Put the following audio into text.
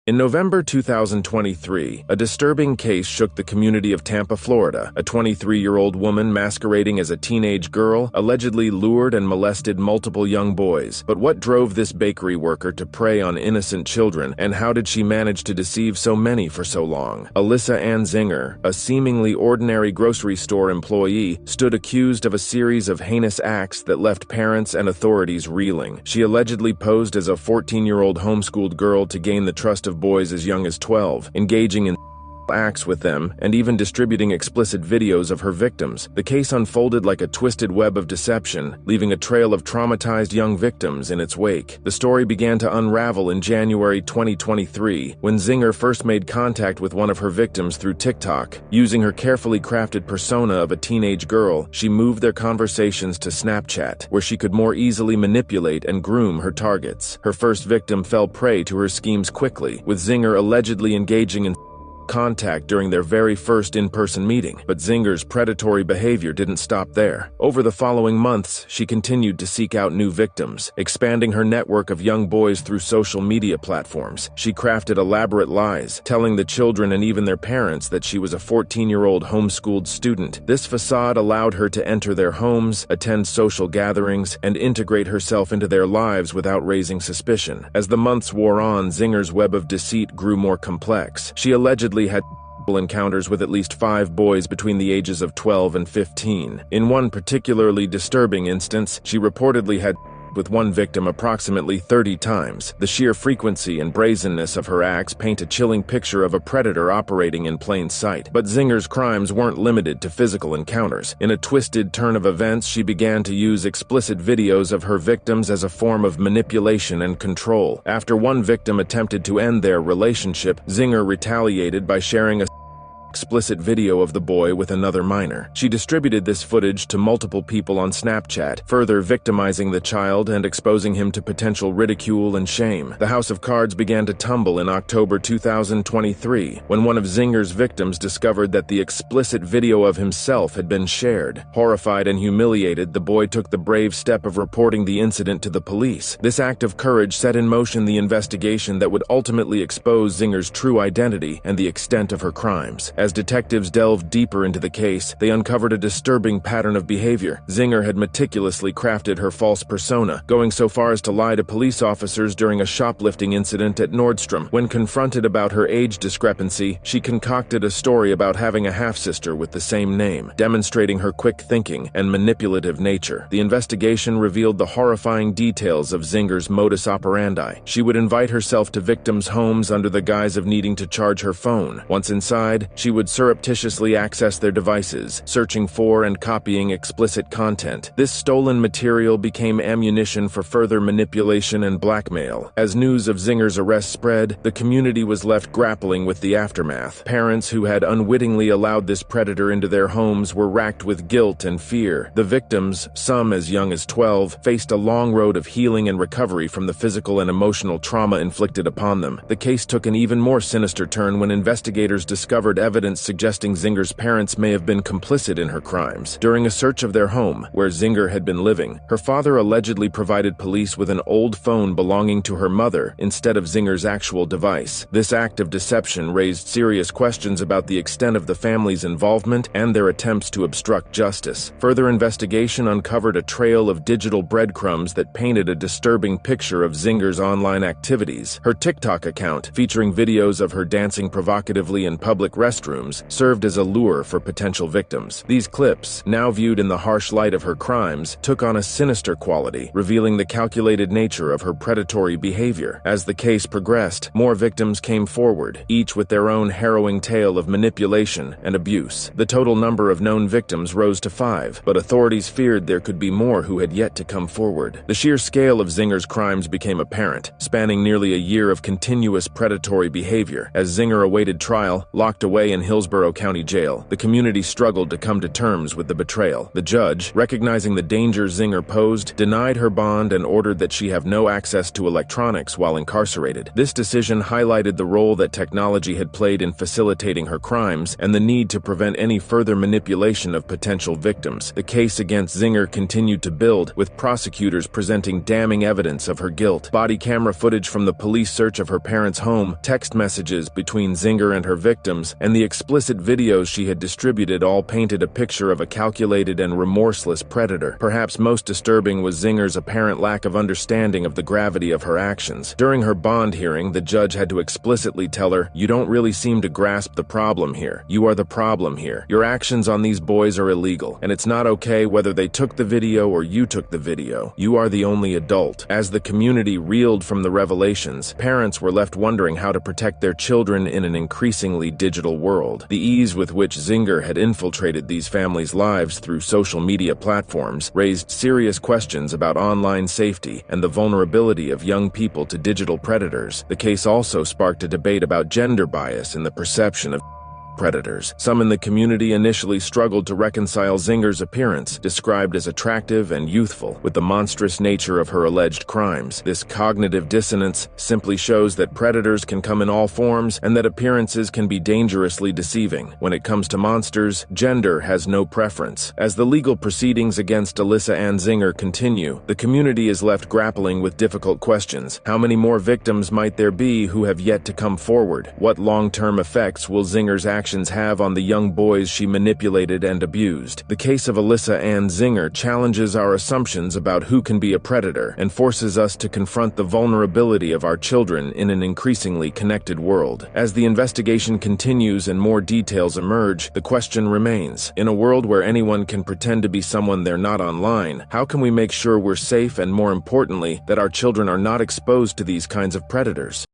In November 2023, a disturbing case shook the community of Tampa, Florida. A 23-year-old woman masquerading as a teenage girl allegedly lured and molested multiple young boys. But what drove this bakery worker to prey on innocent children, and how did she manage to deceive so many for so long? Alyssa Ann Zinger, a seemingly ordinary grocery store employee, stood accused of a series of heinous acts that left parents and authorities reeling. She allegedly posed as a 14-year-old homeschooled girl to gain the trust of boys as young as 12, engaging in acts with them, and even distributing explicit videos of her victims. The case unfolded like a twisted web of deception, leaving a trail of traumatized young victims in its wake. The story began to unravel in January 2023, when Zinger first made contact with one of her victims through TikTok. Using her carefully crafted persona of a teenage girl, she moved their conversations to Snapchat, where she could more easily manipulate and groom her targets. Her first victim fell prey to her schemes quickly, with Zinger allegedly engaging in contact during their very first in-person meeting. But Zinger's predatory behavior didn't stop there. Over the following months, she continued to seek out new victims, expanding her network of young boys through social media platforms. She crafted elaborate lies, telling the children and even their parents that she was a 14-year-old homeschooled student. This facade allowed her to enter their homes, attend social gatherings, and integrate herself into their lives without raising suspicion. As the months wore on, Zinger's web of deceit grew more complex. She allegedly had encounters with at least 5 boys between the ages of 12 and 15. In one particularly disturbing instance, she reportedly had with one victim approximately 30 times. The sheer frequency and brazenness of her acts paint a chilling picture of a predator operating in plain sight. But Zinger's crimes weren't limited to physical encounters. In a twisted turn of events, she began to use explicit videos of her victims as a form of manipulation and control. After one victim attempted to end their relationship, Zinger retaliated by sharing a explicit video of the boy with another minor. She distributed this footage to multiple people on Snapchat, further victimizing the child and exposing him to potential ridicule and shame. The house of cards began to tumble in October 2023, when one of Zinger's victims discovered that the explicit video of himself had been shared. Horrified and humiliated, the boy took the brave step of reporting the incident to the police. This act of courage set in motion the investigation that would ultimately expose Zinger's true identity and the extent of her crimes. As detectives delved deeper into the case, they uncovered a disturbing pattern of behavior. Zinger had meticulously crafted her false persona, going so far as to lie to police officers during a shoplifting incident at Nordstrom. When confronted about her age discrepancy, she concocted a story about having a half-sister with the same name, demonstrating her quick thinking and manipulative nature. The investigation revealed the horrifying details of Zinger's modus operandi. She would invite herself to victims' homes under the guise of needing to charge her phone. Once inside, she would surreptitiously access their devices, searching for and copying explicit content. This stolen material became ammunition for further manipulation and blackmail. As news of Zinger's arrest spread, the community was left grappling with the aftermath. Parents who had unwittingly allowed this predator into their homes were racked with guilt and fear. The victims, some as young as 12, faced a long road of healing and recovery from the physical and emotional trauma inflicted upon them. The case took an even more sinister turn when investigators discovered evidence suggesting Zinger's parents may have been complicit in her crimes. During a search of their home, where Zinger had been living, her father allegedly provided police with an old phone belonging to her mother instead of Zinger's actual device. This act of deception raised serious questions about the extent of the family's involvement and their attempts to obstruct justice. Further investigation uncovered a trail of digital breadcrumbs that painted a disturbing picture of Zinger's online activities. Her TikTok account, featuring videos of her dancing provocatively in public restrooms, served as a lure for potential victims. These clips, now viewed in the harsh light of her crimes, took on a sinister quality, revealing the calculated nature of her predatory behavior. As the case progressed, more victims came forward, each with their own harrowing tale of manipulation and abuse. The total number of known victims rose to 5, but authorities feared there could be more who had yet to come forward. The sheer scale of Zinger's crimes became apparent, spanning nearly a year of continuous predatory behavior. As Zinger awaited trial, locked away in Hillsborough County Jail, the community struggled to come to terms with the betrayal. The judge, recognizing the danger Zinger posed, denied her bond and ordered that she have no access to electronics while incarcerated. This decision highlighted the role that technology had played in facilitating her crimes and the need to prevent any further manipulation of potential victims. The case against Zinger continued to build, with prosecutors presenting damning evidence of her guilt. Body camera footage from the police search of her parents' home, text messages between Zinger and her victims, and the explicit videos she had distributed all painted a picture of a calculated and remorseless predator. Perhaps most disturbing was Zinger's apparent lack of understanding of the gravity of her actions. During her bond hearing, the judge had to explicitly tell her, "You don't really seem to grasp the problem here. You are the problem here. Your actions on these boys are illegal, and it's not okay whether they took the video or you took the video. You are the only adult." As the community reeled from the revelations, parents were left wondering how to protect their children in an increasingly digital world. The ease with which Zinger had infiltrated these families' lives through social media platforms raised serious questions about online safety and the vulnerability of young people to digital predators. The case also sparked a debate about gender bias in the perception of predators. Some in the community initially struggled to reconcile Zinger's appearance, described as attractive and youthful, with the monstrous nature of her alleged crimes. This cognitive dissonance simply shows that predators can come in all forms and that appearances can be dangerously deceiving. When it comes to monsters, gender has no preference. As the legal proceedings against Alyssa Ann Zinger continue, the community is left grappling with difficult questions. How many more victims might there be who have yet to come forward? What long-term effects will Zinger's actions have on the young boys she manipulated and abused? The case of Alyssa Ann Zinger challenges our assumptions about who can be a predator and forces us to confront the vulnerability of our children in an increasingly connected world. As the investigation continues and more details emerge, the question remains: in a world where anyone can pretend to be someone they're not online, how can we make sure we're safe and, more importantly, that our children are not exposed to these kinds of predators?